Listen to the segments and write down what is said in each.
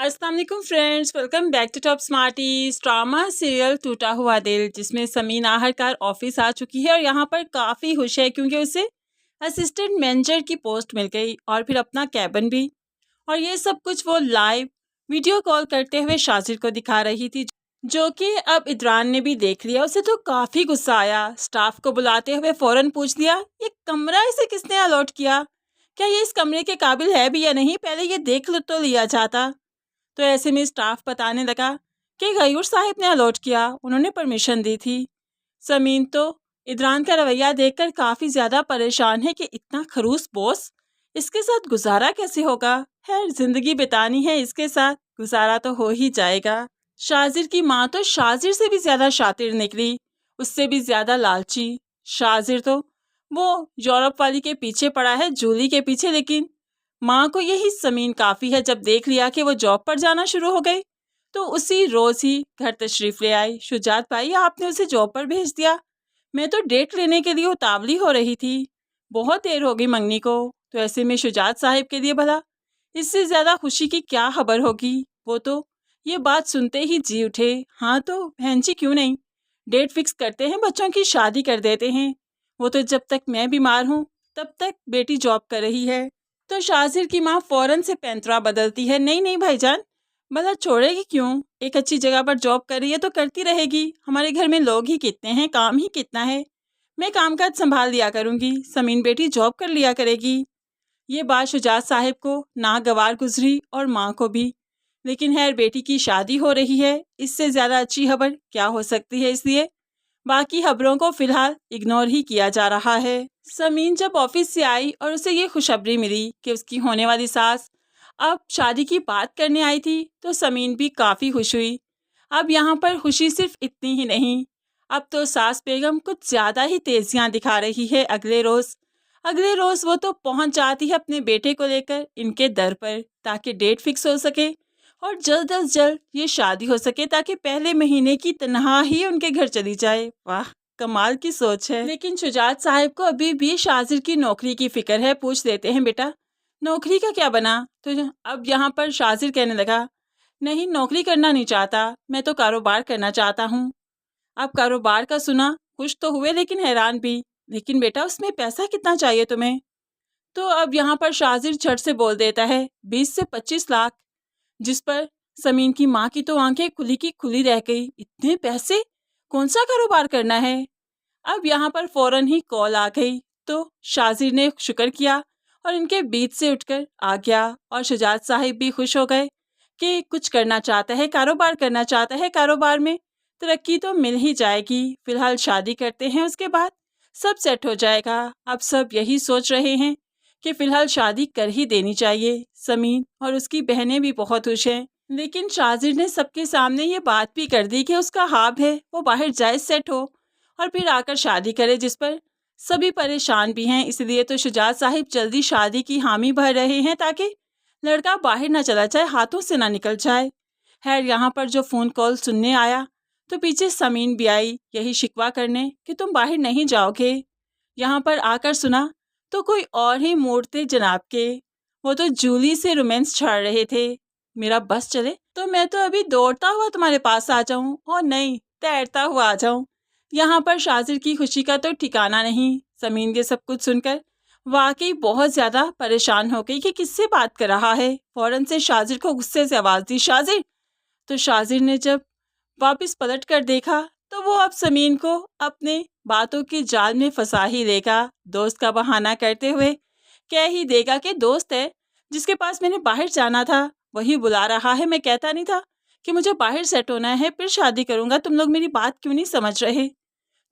अस्सलाम वालेकुम friends, welcome back to Top Smarties. Drama serial टूटा हुआ दिल, जिसमें समीन आखिरकार ऑफिस आ चुकी है और यहाँ पर काफ़ी खुश है क्योंकि उसे असिस्टेंट मैनेजर की पोस्ट मिल गई और फिर अपना कैबिन भी। और ये सब कुछ वो लाइव वीडियो कॉल करते हुए शाजिर को दिखा रही थी, जो कि अब इदरान ने भी देख लिया। उसे तो काफ़ी गुस्सा आया। स्टाफ को बुलाते हुए फ़ौरन पूछ लिया, ये कमरा इसे किसने अलॉट किया? क्या ये इस कमरे के काबिल है भी या नहीं? पहले ये देख लो तो लिया जाता। तो ऐसे में स्टाफ बताने लगा कि गयूर साहब ने अलॉट किया, उन्होंने परमिशन दी थी। समीन तो इदरान का रवैया देखकर काफ़ी ज़्यादा परेशान है कि इतना खरूस बॉस, इसके साथ गुजारा कैसे होगा। खैर, जिंदगी बितानी है इसके साथ, गुजारा तो हो ही जाएगा। शाजिर की माँ तो शाजिर से भी ज़्यादा शातिर निकली, उससे भी ज़्यादा लालची। शाजिर तो वो यूरोप वाली के पीछे पड़ा है, जूली के पीछे, लेकिन माँ को यही समीन काफ़ी है। जब देख लिया कि वो जॉब पर जाना शुरू हो गई तो उसी रोज़ ही घर तशरीफ़ ले आई। शुजात भाई, आपने उसे जॉब पर भेज दिया? मैं तो डेट लेने के लिए उतावली हो रही थी, बहुत देर हो गई मंगनी को। तो ऐसे में शुजात साहिब के लिए भला इससे ज़्यादा खुशी की क्या खबर होगी। वो तो ये बात सुनते ही जी उठे। हाँ तो बहन जी, क्यों नहीं, डेट फिक्स करते हैं, बच्चों की शादी कर देते हैं। वो तो जब तक मैं बीमार हूँ तब तक बेटी जॉब कर रही है। तो शाजिर की माँ फौरन से पैंतरा बदलती है, नहीं नहीं भाईजान, भला छोड़ेगी क्यों? एक अच्छी जगह पर जॉब कर रही है तो करती रहेगी, हमारे घर में लोग ही कितने हैं, काम ही कितना है, मैं कामकाज संभाल लिया करूँगी, समीन बेटी जॉब कर लिया करेगी। ये बात शुजात साहिब को नागवार गुजरी और माँ को भी। लेकिन खैर, बेटी की शादी हो रही है, इससे ज़्यादा अच्छी खबर क्या हो सकती है, इसलिए बाकी खबरों को फिलहाल इग्नोर ही किया जा रहा है। समीन जब ऑफिस से आई और उसे ये खुशखबरी मिली कि उसकी होने वाली सास अब शादी की बात करने आई थी, तो समीन भी काफ़ी खुश हुई। अब यहाँ पर खुशी सिर्फ इतनी ही नहीं, अब तो सास बेगम कुछ ज़्यादा ही तेजियाँ दिखा रही है। अगले रोज़ वो तो पहुँच जाती है अपने बेटे को लेकर इनके दर पर, ताकि डेट फिक्स हो सके और जल्द अज जल्द ये शादी हो सके, ताकि पहले महीने की तनख्वाह ही उनके घर चली जाए। वाह, कमाल की सोच है। लेकिन शुजात साहिब को अभी भी शाजिर की नौकरी की फिक्र है। पूछ लेते हैं, बेटा नौकरी का क्या बना? तो अब यहाँ पर शाजिर कहने लगा, नहीं नौकरी करना नहीं चाहता, मैं तो कारोबार करना चाहता हूँ। अब कारोबार का सुना, खुश तो हुए लेकिन हैरान भी। लेकिन बेटा उसमें पैसा कितना चाहिए तुम्हें? तो अब यहाँ पर शाजिर झट से बोल देता है, 20 से 25 लाख। जिस पर समीन की माँ की तो आंखें खुली की खुली रह गई। इतने पैसे, कौन सा कारोबार करना है? अब यहाँ पर फौरन ही कॉल आ गई, तो शाजिर ने शुक्र किया और इनके बीच से उठकर आ गया। और शुजात साहिब भी खुश हो गए कि कुछ करना चाहता है, कारोबार करना चाहता है, कारोबार में तरक्की तो मिल ही जाएगी। फिलहाल शादी करते हैं, उसके बाद सब सेट हो जाएगा। अब सब यही सोच रहे हैं कि फिलहाल शादी कर ही देनी चाहिए। समीन और उसकी बहनें भी बहुत खुश हैं। लेकिन शाजिर ने सबके सामने ये बात भी कर दी कि उसका ख्वाब है वो बाहर जाए, सेट हो और फिर आकर शादी करे, जिस पर सभी परेशान भी हैं। इसलिए तो शुजात साहिब जल्दी शादी की हामी भर रहे हैं, ताकि लड़का बाहर ना चला जाए, हाथों से ना निकल जाए। खैर, यहाँ पर जो फ़ोन कॉल सुनने आया तो पीछे समीन भी आई, यही शिकवा करने कि तुम बाहर नहीं जाओगे। यहाँ पर आकर सुना तो कोई और ही मूड थे जनाब के, वो तो जूली से रोमांस छाड़ रहे थे। मेरा बस चले तो मैं तो अभी दौड़ता हुआ तुम्हारे पास आ जाऊं, और नहीं तैरता हुआ आ जाऊं। यहाँ पर शाजिर की खुशी का तो ठिकाना नहीं। समीन ये सब कुछ सुनकर वाकई बहुत ज़्यादा परेशान हो गई कि किससे बात कर रहा है। फौरन से शाजिर को गुस्से से आवाज़ दी, शाजिर। तो शाजिर ने जब वापस पलट कर देखा तो वो अब समीन को अपने बातों के जाल में फंसा ही देगा। दोस्त का बहाना करते हुए कह ही देगा कि दोस्त है जिसके पास मैंने बाहर जाना था, वही बुला रहा है। मैं कहता नहीं था कि मुझे बाहर सेट होना है, फिर शादी करूंगा, तुम लोग मेरी बात क्यों नहीं समझ रहे?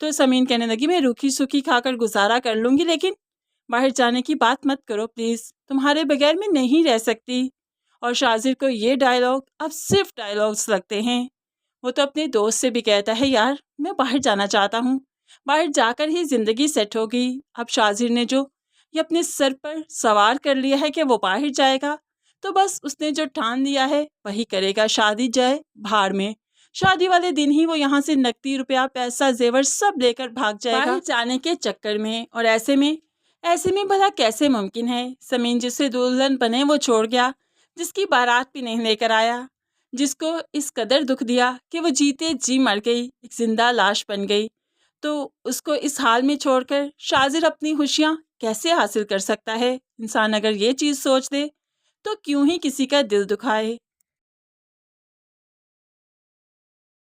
तो समीन कहने लगी, मैं रूखी सूखी खाकर गुजारा कर लूंगी, लेकिन बाहर जाने की बात मत करो प्लीज़, तुम्हारे बगैर मैं नहीं रह सकती। और शाजिर को ये डायलॉग अब सिर्फ डायलॉग्स लगते हैं। वो तो अपने दोस्त से भी कहता है, यार मैं बाहर जाना चाहता हूँ, बाहर जाकर ही ज़िंदगी सेट होगी। अब शाजिर ने जो ये अपने सर पर सवार कर लिया है कि वो बाहर जाएगा, तो बस उसने जो ठान लिया है वही करेगा। शादी जाए भाड़ में, शादी वाले दिन ही वो यहाँ से नकदी रुपया पैसा जेवर सब लेकर भाग जाएगा बाहर जाने के चक्कर में। और ऐसे में भला कैसे मुमकिन है? समीन जिससे दुल्हन बने वो छोड़ गया, जिसकी बारात भी नहीं लेकर आया, जिसको इस कदर दुख दिया कि वो जीते जी मर गई, एक जिंदा लाश बन गई। तो उसको इस हाल में छोड़कर शाजिर अपनी खुशियाँ कैसे हासिल कर सकता है? इंसान अगर ये चीज़ सोच दे तो क्यों ही किसी का दिल दुखाए।